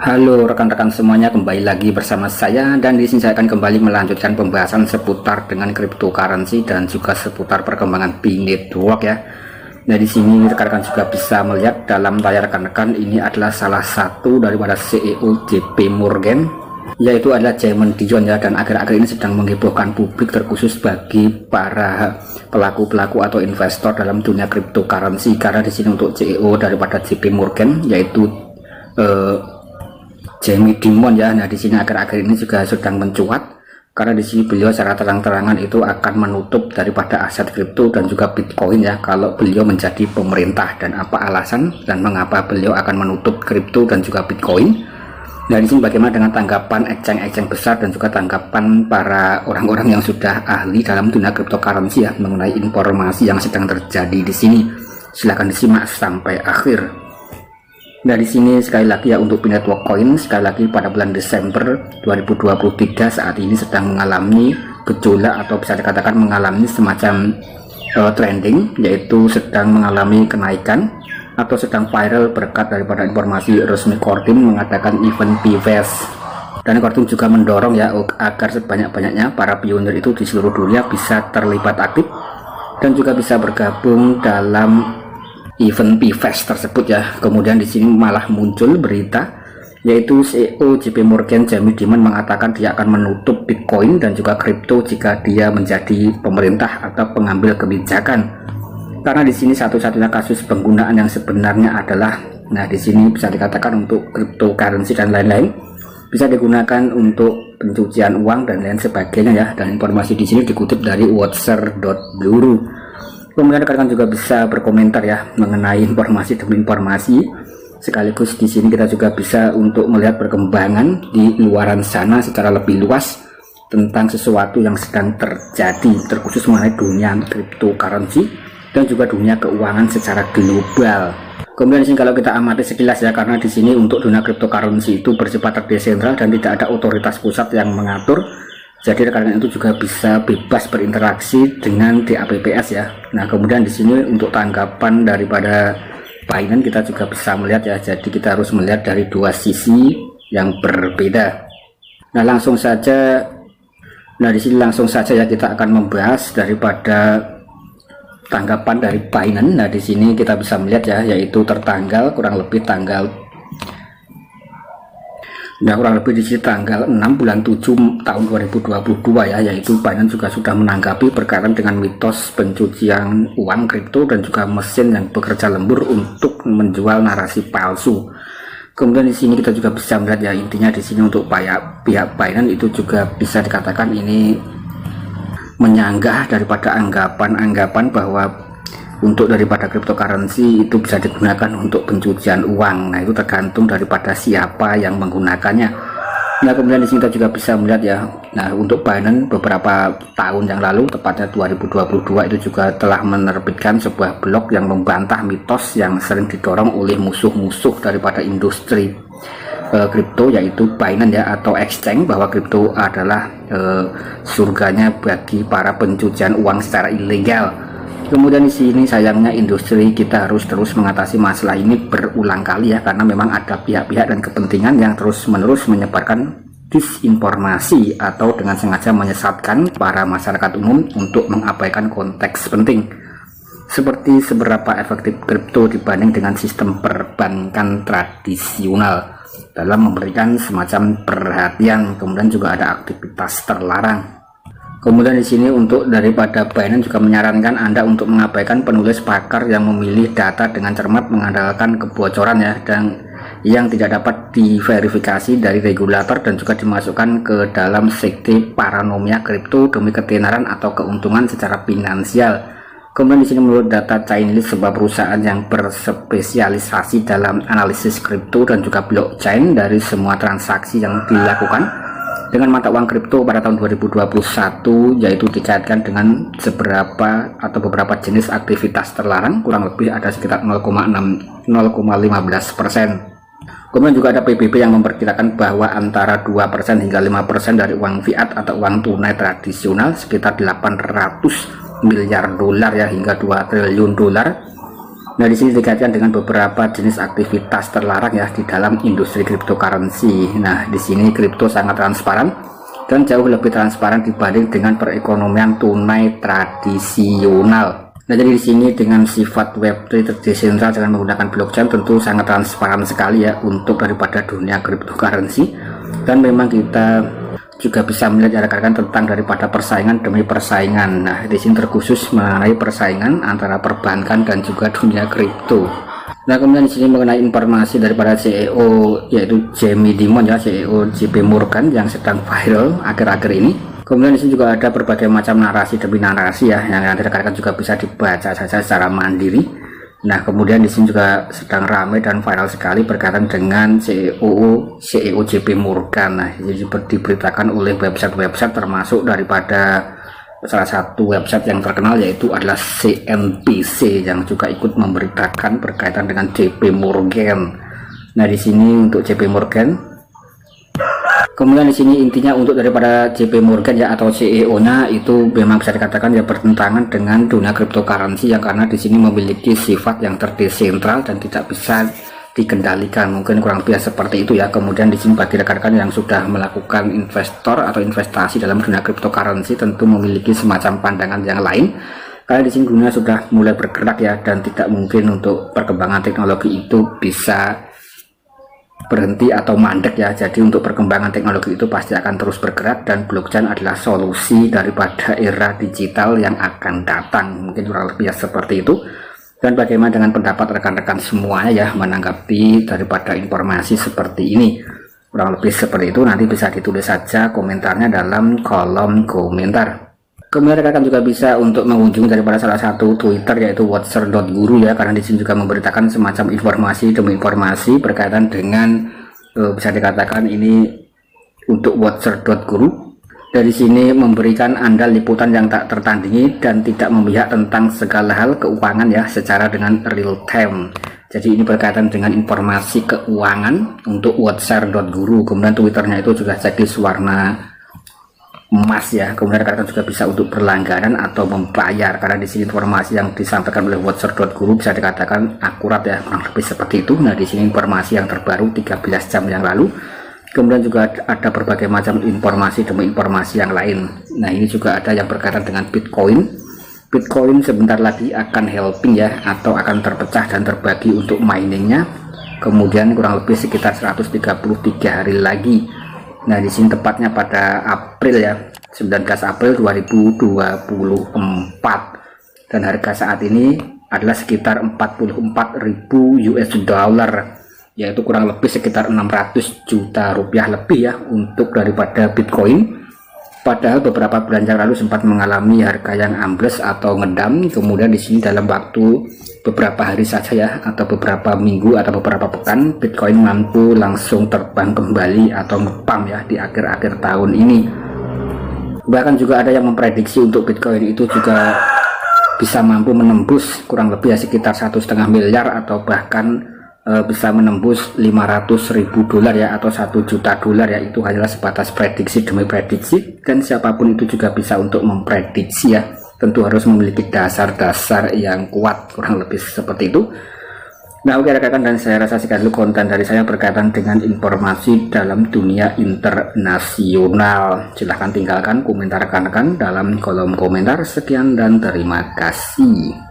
Halo rekan-rekan semuanya, kembali lagi bersama saya dan di sini saya akan kembali melanjutkan pembahasan seputar dengan cryptocurrency dan juga seputar perkembangan Pi Network ya. Nah, di sini rekan-rekan juga bisa melihat dalam layar rekan-rekan ini adalah salah satu daripada CEO JP Morgan, yaitu adalah Jamie Dimon ya, dan akhir-akhir ini sedang menghebohkan publik terkhusus bagi para pelaku-pelaku atau investor dalam dunia cryptocurrency, karena di sini untuk CEO daripada JP Morgan yaitu Jamie Dimon ya. Nah, di sini akhir-akhir ini juga sedang mencuat karena di sini beliau secara terang-terangan itu akan menutup daripada aset kripto dan juga Bitcoin ya kalau beliau menjadi pemerintah. Dan apa alasan dan mengapa beliau akan menutup kripto dan juga Bitcoin? Nah, di sini bagaimana dengan tanggapan exchange besar dan juga tanggapan para orang-orang yang sudah ahli dalam dunia cryptocurrency ya mengenai informasi yang sedang terjadi di sini. Silahkan disimak sampai akhir. Nah, di sini sekali lagi ya untuk Pi Network Coin, sekali lagi pada bulan Desember 2023 saat ini sedang mengalami gejolak atau bisa dikatakan mengalami semacam trending, yaitu sedang mengalami kenaikan atau sedang viral berkat daripada informasi resmi Kordim mengatakan event PVS. Dan Kordim juga mendorong ya agar sebanyak-banyaknya para pionir itu di seluruh dunia bisa terlibat aktif dan juga bisa bergabung dalam event PVS tersebut ya. Kemudian di sini malah muncul berita yaitu CEO JP Morgan Jamie Dimon mengatakan dia akan menutup Bitcoin dan juga kripto jika dia menjadi pemerintah atau pengambil kebijakan. Karena di sini satu-satunya kasus penggunaan yang sebenarnya adalah, nah di sini bisa dikatakan untuk cryptocurrency dan lain-lain bisa digunakan untuk pencucian uang dan lain sebagainya ya. Dan informasi di sini dikutip dari watcher.bureau. Kemudian rekan-rekan juga bisa berkomentar ya mengenai informasi demi informasi. Sekaligus di sini kita juga bisa untuk melihat perkembangan di luaran sana secara lebih luas tentang sesuatu yang sedang terjadi, terkhusus mengenai dunia cryptocurrency dan juga dunia keuangan secara global. Kemudian di sini kalau kita amati sekilas ya, karena di sini untuk dunia cryptocurrency itu bersifat desentral dan tidak ada otoritas pusat yang mengatur. Jadi rekan-rekan itu juga bisa bebas berinteraksi dengan DApps ya. Nah, kemudian di sini untuk tanggapan daripada Binance kita juga bisa melihat ya. Jadi kita harus melihat dari dua sisi yang berbeda. Nah, langsung saja. Nah, di sini langsung saja ya kita akan membahas daripada tanggapan dari Binance. Nah, di sini kita bisa melihat ya, yaitu tertanggal kurang lebih kurang lebih di sini tanggal 6 bulan 7 tahun 2022 ya, yaitu Binance juga sudah menanggapi berkaitan dengan mitos pencucian uang kripto dan juga mesin yang bekerja lembur untuk menjual narasi palsu. Kemudian di sini kita juga bisa melihat ya, intinya di sini untuk pihak Binance itu juga bisa dikatakan ini menyanggah daripada anggapan-anggapan bahwa untuk daripada cryptocurrency itu bisa digunakan untuk pencucian uang. Nah, itu tergantung daripada siapa yang menggunakannya. Nah, kemudian di sini kita juga bisa melihat ya. Nah, untuk Binance beberapa tahun yang lalu, tepatnya 2022 itu juga telah menerbitkan sebuah blog yang membantah mitos yang sering didorong oleh musuh-musuh daripada industri kripto, yaitu Binance ya atau exchange, bahwa kripto adalah surganya bagi para pencucian uang secara ilegal. Kemudian di sini sayangnya industri kita harus terus mengatasi masalah ini berulang kali ya, karena memang ada pihak-pihak dan kepentingan yang terus-menerus menyebarkan disinformasi atau dengan sengaja menyesatkan para masyarakat umum untuk mengabaikan konteks penting seperti seberapa efektif kripto dibanding dengan sistem perbankan tradisional dalam memberikan semacam perhatian. Kemudian juga ada aktivitas terlarang. Kemudian di sini untuk daripada Binance juga menyarankan Anda untuk mengabaikan penulis pakar yang memilih data dengan cermat mengandalkan kebocoran ya, dan yang tidak dapat diverifikasi dari regulator dan juga dimasukkan ke dalam sekte paranomia kripto demi ketenaran atau keuntungan secara finansial. Kemudian di sini menurut data Chainlist, sebuah perusahaan yang berspesialisasi dalam analisis kripto dan juga blockchain dari semua transaksi yang dilakukan dengan mata uang kripto pada tahun 2021, yaitu dikaitkan dengan beberapa jenis aktivitas terlarang, kurang lebih ada sekitar 0,15%. Kemudian juga ada PBB yang memperkirakan bahwa antara 2% hingga 5% dari uang fiat atau uang tunai tradisional sekitar 800 miliar dolar ya hingga 2 triliun dolar Nah, di sini dikaitkan dengan beberapa jenis aktivitas terlarang ya di dalam industri cryptocurrency. Nah, di sini kripto sangat transparan dan jauh lebih transparan dibanding dengan perekonomian tunai tradisional. Nah, jadi di sini dengan sifat Web3 terdesentral dengan menggunakan blockchain tentu sangat transparan sekali ya untuk daripada dunia cryptocurrency. Dan memang kita juga bisa melihat rekan-rekan tentang daripada persaingan demi persaingan. Nah, di sini terkhusus mengenai persaingan antara perbankan dan juga dunia kripto. Nah, kemudian di sini mengenai informasi daripada CEO yaitu Jamie Dimon ya, CEO JP Morgan yang sedang viral akhir-akhir ini. Kemudian di sini juga ada berbagai macam narasi demi narasi ya, yang nanti rekan-rekan juga bisa dibaca saja secara mandiri. Nah, kemudian di sini juga sedang ramai dan viral sekali berkaitan dengan CEO JP Morgan. Nah, jadi diberitakan oleh website-website termasuk daripada salah satu website yang terkenal yaitu adalah CNBC yang juga ikut memberitakan berkaitan dengan JP Morgan. Nah, di sini untuk JP Morgan. Kemudian di sini intinya untuk daripada JP Morgan ya atau CEO-nya itu memang bisa dikatakan ya bertentangan dengan dunia cryptocurrency yang karena di sini memiliki sifat yang terdesentral dan tidak bisa dikendalikan, mungkin kurang lebih seperti itu ya. Kemudian di sini bagi rekan-rekan yang sudah melakukan investor atau investasi dalam dunia cryptocurrency tentu memiliki semacam pandangan yang lain karena di sini dunia sudah mulai bergerak ya dan tidak mungkin untuk perkembangan teknologi itu bisa berhenti atau mandek ya. Jadi untuk perkembangan teknologi itu pasti akan terus bergerak dan blockchain adalah solusi daripada era digital yang akan datang, mungkin kurang lebih ya seperti itu. Dan bagaimana dengan pendapat rekan-rekan semuanya ya menanggapi daripada informasi seperti ini, kurang lebih seperti itu. Nanti bisa ditulis saja komentarnya dalam kolom komentar. Kemudian rekan-rekan juga bisa untuk mengunjungi daripada salah satu Twitter yaitu watcher.guru ya, karena di sini juga memberitakan semacam informasi demi informasi berkaitan dengan bisa dikatakan ini untuk watcher.guru. Dari sini memberikan Anda liputan yang tak tertandingi dan tidak memihak tentang segala hal keuangan ya secara dengan real time. Jadi ini berkaitan dengan informasi keuangan untuk watcher.guru. Kemudian Twitternya itu juga jadi warna emas ya. Kemudian rekan-rekan juga bisa untuk berlangganan atau membayar karena di sini informasi yang disampaikan oleh watcher.guru bisa dikatakan akurat ya, kurang lebih seperti itu. Nah, di sini informasi yang terbaru 13 jam yang lalu. Kemudian juga ada berbagai macam informasi demi informasi yang lain. Nah, ini juga ada yang berkaitan dengan Bitcoin. Bitcoin sebentar lagi akan halving ya atau akan terpecah dan terbagi untuk miningnya. Kemudian kurang lebih sekitar 133 hari lagi. Nah, di sini tepatnya pada April ya, 19 April 2024 dan harga saat ini adalah sekitar 44.000 US dollar, yaitu kurang lebih sekitar 600 juta rupiah lebih ya untuk daripada Bitcoin. Padahal beberapa bulan yang lalu sempat mengalami harga yang ambles atau ngedam. Kemudian di sini dalam waktu beberapa hari saja ya atau beberapa minggu atau beberapa pekan Bitcoin mampu langsung terbang kembali atau ngepam ya di akhir-akhir tahun ini. Bahkan juga ada yang memprediksi untuk Bitcoin itu juga bisa mampu menembus kurang lebih ya sekitar 1,5 miliar atau bahkan bisa menembus 500.000 dolar ya atau 1 juta dolar ya. Itu hanyalah sebatas prediksi demi prediksi dan siapapun itu juga bisa untuk memprediksi ya, tentu harus memiliki dasar-dasar yang kuat, kurang lebih seperti itu. Nah, oke rekan-rekan, dan saya rasa sekian dulu konten dari saya berkaitan dengan informasi dalam dunia internasional. Silahkan tinggalkan komentar rekan-rekan dalam kolom komentar. Sekian dan terima kasih.